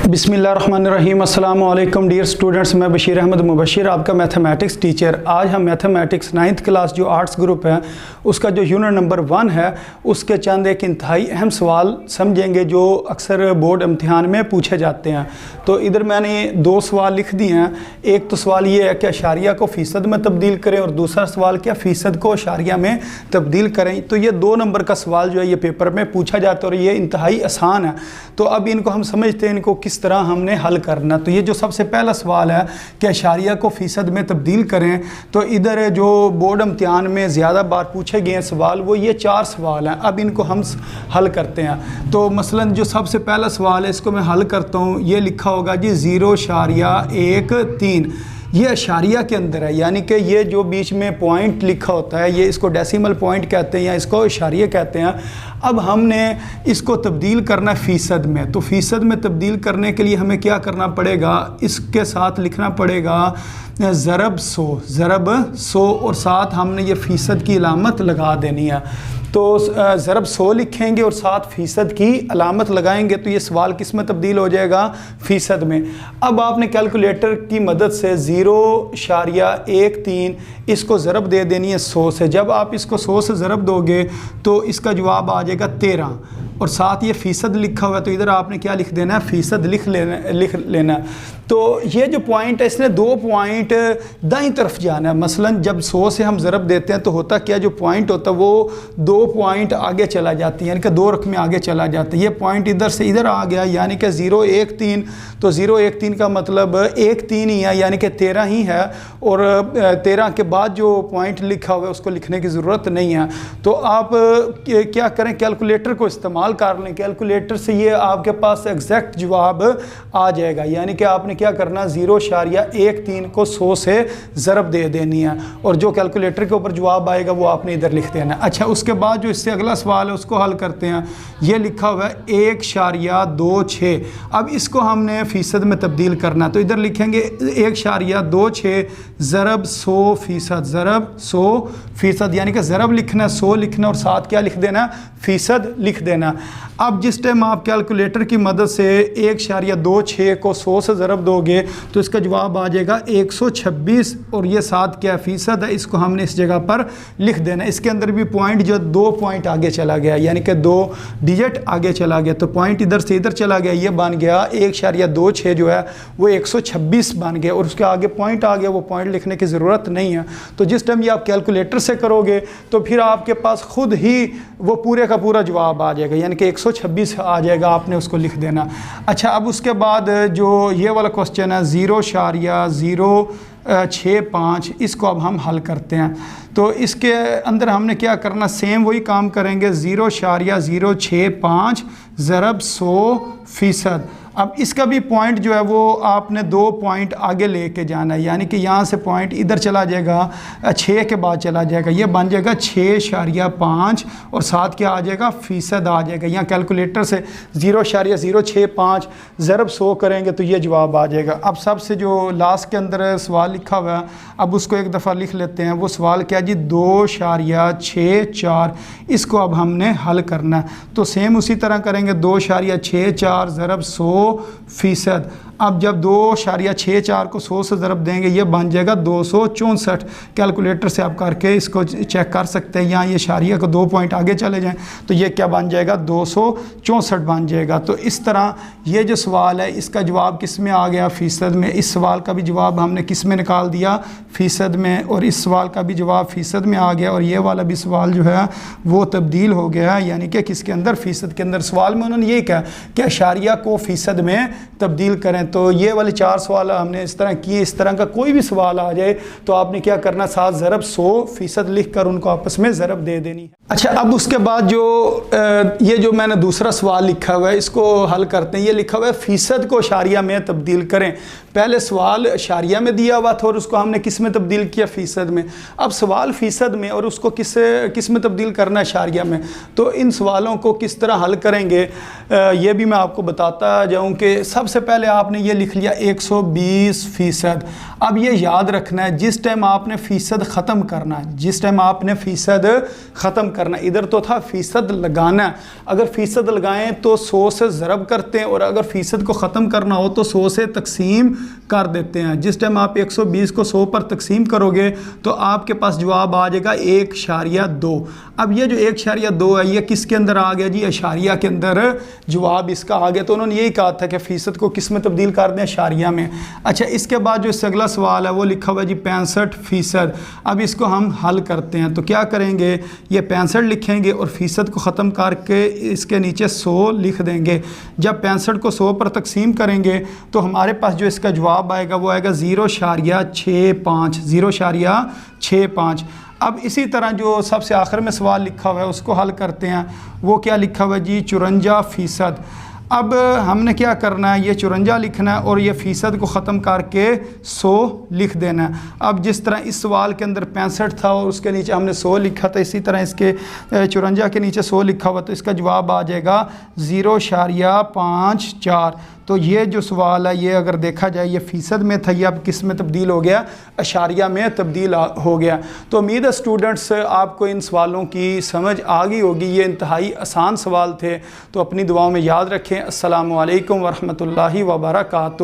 بسم اللہ الرحمن الرحیم۔ السلام علیکم ڈیئر اسٹوڈنٹس، میں بشیر احمد مبشر، آپ کا میتھمیٹکس ٹیچر۔ آج ہم میتھمیٹکس 9th کلاس جو آرٹس گروپ ہے اس کا جو یونٹ نمبر 1 ہے اس کے چند ایک انتہائی اہم سوال سمجھیں گے جو اکثر بورڈ امتحان میں پوچھے جاتے ہیں۔ تو ادھر میں نے 2 سوال لکھ دیے ہیں۔ ایک تو سوال یہ ہے کہ اشاریہ کو فیصد میں تبدیل کریں، اور دوسرا سوال کیا فیصد کو اشاریہ میں تبدیل کریں۔ تو یہ 2 نمبر کا سوال جو ہے یہ پیپر میں پوچھا جاتا ہے اور یہ انتہائی آسان ہے۔ تو اب ان کو ہم سمجھتے ہیں ان کو کس طرح ہم نے حل کرنا۔ تو یہ جو سب سے پہلا سوال ہے کہ اشاریہ کو فیصد میں تبدیل کریں، تو ادھر جو بورڈ امتحان میں زیادہ بار پوچھے گئے ہیں سوال وہ یہ 4 سوال ہیں۔ اب ان کو ہم حل کرتے ہیں۔ تو مثلا جو سب سے پہلا سوال ہے اس کو میں حل کرتا ہوں۔ یہ لکھا ہوگا جی 0.13، یہ اشاریہ کے اندر ہے، یعنی کہ یہ جو بیچ میں پوائنٹ لکھا ہوتا ہے یہ اس کو ڈیسیمل پوائنٹ کہتے ہیں یا اس کو اشاریہ کہتے ہیں۔ اب ہم نے اس کو تبدیل کرنا ہے فیصد میں، تو فیصد میں تبدیل کرنے کے لیے ہمیں کیا کرنا پڑے گا، اس کے ساتھ لکھنا پڑے گا ضرب 100 اور ساتھ ہم نے یہ فیصد کی علامت لگا دینی ہے۔ تو ضرب 100 لکھیں گے اور ساتھ فیصد کی علامت لگائیں گے تو یہ سوال کس میں تبدیل ہو جائے گا، فیصد میں۔ اب آپ نے کیلکولیٹر کی مدد سے 0.13 اس کو ضرب دے دینی ہے 100 سے۔ جب آپ اس کو 100 سے ضرب دو گے تو اس کا جواب آ جائے گا 13، اور ساتھ یہ فیصد لکھا ہوا ہے تو ادھر آپ نے کیا لکھ دینا ہے، فیصد لکھ لینا۔ تو یہ جو پوائنٹ ہے اس نے 2 پوائنٹ دائیں طرف جانا ہے۔ مثلا جب 100 سے ہم ضرب دیتے ہیں تو ہوتا کیا، جو پوائنٹ ہوتا ہے وہ 2 پوائنٹ آگے چلا جاتی ہے، یعنی کہ 2 رقمیں آگے چلا جاتا ہے۔ یہ پوائنٹ ادھر سے ادھر آ گیا، یعنی کہ 0.13، تو 0.13 کا مطلب 1.3 ہی ہے، یعنی کہ 13 ہی ہے، اور 13 کے بعد جو پوائنٹ لکھا ہوا ہے اس کو لکھنے کی ضرورت نہیں ہے۔ تو آپ کیا کریں، کیلکولیٹر کو استعمال کر لیں۔ کیلکولیٹر سے یہ آپ کے پاس ایگزیکٹ جواب آ جائے گا، یعنی کہ آپ نے کیا کرنا، 0.13 کو 100 سے ضرب دے دینی ہے، اور جو کیلکولیٹر کے اوپر جواب آئے گا وہ آپ نے ادھر لکھ دینا ہے۔ اچھا، اس کے بعد جو اس سے اگلا سوال ہے اس کو حل کرتے ہیں۔ یہ لکھا ہوا ہے 1.26، اب اس کو ہم نے فیصد میں تبدیل کرنا، تو ادھر لکھیں گے 1.26 ضرب 100%، ضرب 100%، یعنی کہ ضرب لکھنا ہے 100 لکھنا اور ساتھ کیا لکھ دینا، فیصد لکھ دینا۔ اب جس ٹائم آپ کیلکولیٹر کی مدد سے 1.26 کو 100 سے ضرب دو گے تو اس کا جواب آ جائے گا 126، اور یہ ساتھ کیا فیصد ہے، اس کو ہم نے اس جگہ پر لکھ دینا۔ اس کے اندر بھی پوائنٹ جو 2 پوائنٹ آگے چلا گیا، یعنی کہ 2 ڈیجٹ آگے چلا گیا، تو پوائنٹ ادھر سے ادھر چلا گیا، یہ بن گیا 1.26 جو ہے وہ 126 بن گیا، اور اس کے آگے پوائنٹ آ گیا، وہ پوائنٹ لکھنے کی ضرورت نہیں ہے۔ تو جس ٹائم یہ آپ کیلکولیٹر سے کرو گے تو پھر آپ کے پاس خود ہی وہ پورے کا پورا جواب آ جائے گا، یعنی کہ 126 آ جائے گا، آپ نے اس کو لکھ دینا۔ اچھا، اب اس کے بعد جو یہ والا کوسچن ہے 0.065، اس کو اب ہم حل کرتے ہیں۔ تو اس کے اندر ہم نے کیا کرنا، سیم وہی کام کریں گے، 0.065 ضرب 100%۔ اب اس کا بھی پوائنٹ جو ہے وہ آپ نے 2 پوائنٹ آگے لے کے جانا ہے، یعنی کہ یہاں سے پوائنٹ ادھر چلا جائے گا، 6 کے بعد چلا جائے گا، یہ بن جائے گا 6.5، اور ساتھ کیا آ جائے گا، فیصد آ جائے گا۔ یہاں کیلکولیٹر سے 0.065 ضرب 100 کریں گے تو یہ جواب آ جائے گا۔ اب سب سے جو لاسٹ کے اندر سوال لکھا ہوا ہے اب اس کو ایک دفعہ لکھ لیتے ہیں۔ وہ سوال کیا جی 2.64، اس کو اب ہم نے حل کرنا ہے۔ تو سیم اسی طرح کریں گے، 2.64 ضرب 100%۔ اب جب 2.64 کو 100 سے ضرب دیں گے یہ بن جائے گا 264۔ کیلکولیٹر سے آپ کر کے اس کو چیک کر سکتے ہیں، یہاں یہ اشاریہ کو 2 پوائنٹ آگے چلے جائیں تو یہ کیا بن جائے گا، 264 بن جائے گا۔ تو اس طرح یہ جو سوال ہے اس کا جواب کس میں آ گیا، فیصد میں۔ اس سوال کا بھی جواب ہم نے کس میں نکال دیا، فیصد میں، اور اس سوال کا بھی جواب فیصد میں آ گیا، اور یہ والا بھی سوال جو ہے وہ تبدیل ہو گیا، یعنی کہ کس کے اندر، فیصد کے اندر۔ سوال میں انہوں نے یہی کہا کہ اشاریہ کو فیصد میں تبدیل کریں۔ تو یہ والے 4 سوال ہم نے اس طرح کیے۔ اس طرح کا کوئی بھی سوال آ جائے تو آپ نے کیا کرنا، ساتھ ضرب 100% لکھ کر ان کو آپس میں ضرب دے دینی ہے۔ اچھا، اب اس کے بعد یہ جو میں نے دوسرا سوال لکھا ہوا ہے اس کو حل کرتے ہیں۔ یہ لکھا ہوا ہے فیصد کو اشاریہ میں تبدیل کریں۔ پہلے سوال اشاریہ میں دیا ہوا تھا اور اس کو ہم نے کس میں تبدیل کیا، فیصد میں۔ اب سوال فیصد میں اور اس کو کس میں تبدیل کرنا ہے، اشاریہ میں۔ تو ان سوالوں کو کس طرح حل کریں گے یہ بھی میں آپ کو بتاتا جاؤں کہ سب سے پہلے آپ نے یہ لکھ لیا 120%۔ اب یہ یاد رکھنا ہے جس ٹائم آپ نے فیصد ختم کرنا ہے، جس ٹائم آپ نے فیصد ختم کرنا ہے، ادھر تو تھا فیصد لگانا ہے، اگر فیصد لگائیں تو 100 سے ضرب کرتے ہیں، اور اگر فیصد کو ختم کرنا ہو تو 100 سے تقسیم کر دیتے ہیں۔ جس ٹائم آپ 120 کو 100 پر تقسیم کرو گے تو آپ کے پاس جواب آ جائے گا 1.2۔ اب یہ جو 1.2 ہے یہ کس کے اندر آ گیا جی؟ اشاریہ کے اندر جواب اس کا آ گیا۔ تو انہوں نے یہی کہا تھا کہ فیصد کو کس میں تبدیل کر دیں؟ اشاریہ میں۔ اچھا، اس کے بعد جو اس سے اگلا سوال ہے وہ لکھا ہوا ہے جی 65%۔ اب اس کو ہم حل کرتے ہیں، تو کیا کریں گے؟ یہ 65 لکھیں گے اور فیصد کو ختم کر کے اس کے نیچے 100 لکھ دیں گے۔ جب 65 کو 100 پر تقسیم کریں گے تو ہمارے پاس جو اس کا جواب آئے گا وہ آئے گا 0.65، 0.65۔ اب اسی طرح جو سب سے آخر میں سوال لکھا ہوا ہے اس کو حل کرتے ہیں۔ وہ کیا لکھا ہوا ہے جی؟ 54%۔ اب ہم نے کیا کرنا ہے؟ یہ 54 لکھنا ہے اور یہ فیصد کو ختم کر کے 100 لکھ دینا ہے۔ اب جس طرح اس سوال کے اندر 65 تھا اور اس کے نیچے ہم نے 100 لکھا تھا، اسی طرح اس کے 54 کے نیچے 100 لکھا ہوا، تو اس کا جواب آ جائے گا 0.54۔ تو یہ جو سوال ہے یہ اگر دیکھا جائے یہ فیصد میں تھا، یہ اب کس میں تبدیل ہو گیا؟ اشاریہ میں تبدیل ہو گیا۔ تو امید ہے اسٹوڈنٹس آپ کو ان سوالوں کی سمجھ آ گئی ہوگی، یہ انتہائی آسان سوال تھے۔ تو اپنی دعاؤں میں یاد رکھیں۔ السلام علیکم ورحمۃ اللہ وبرکاتہ۔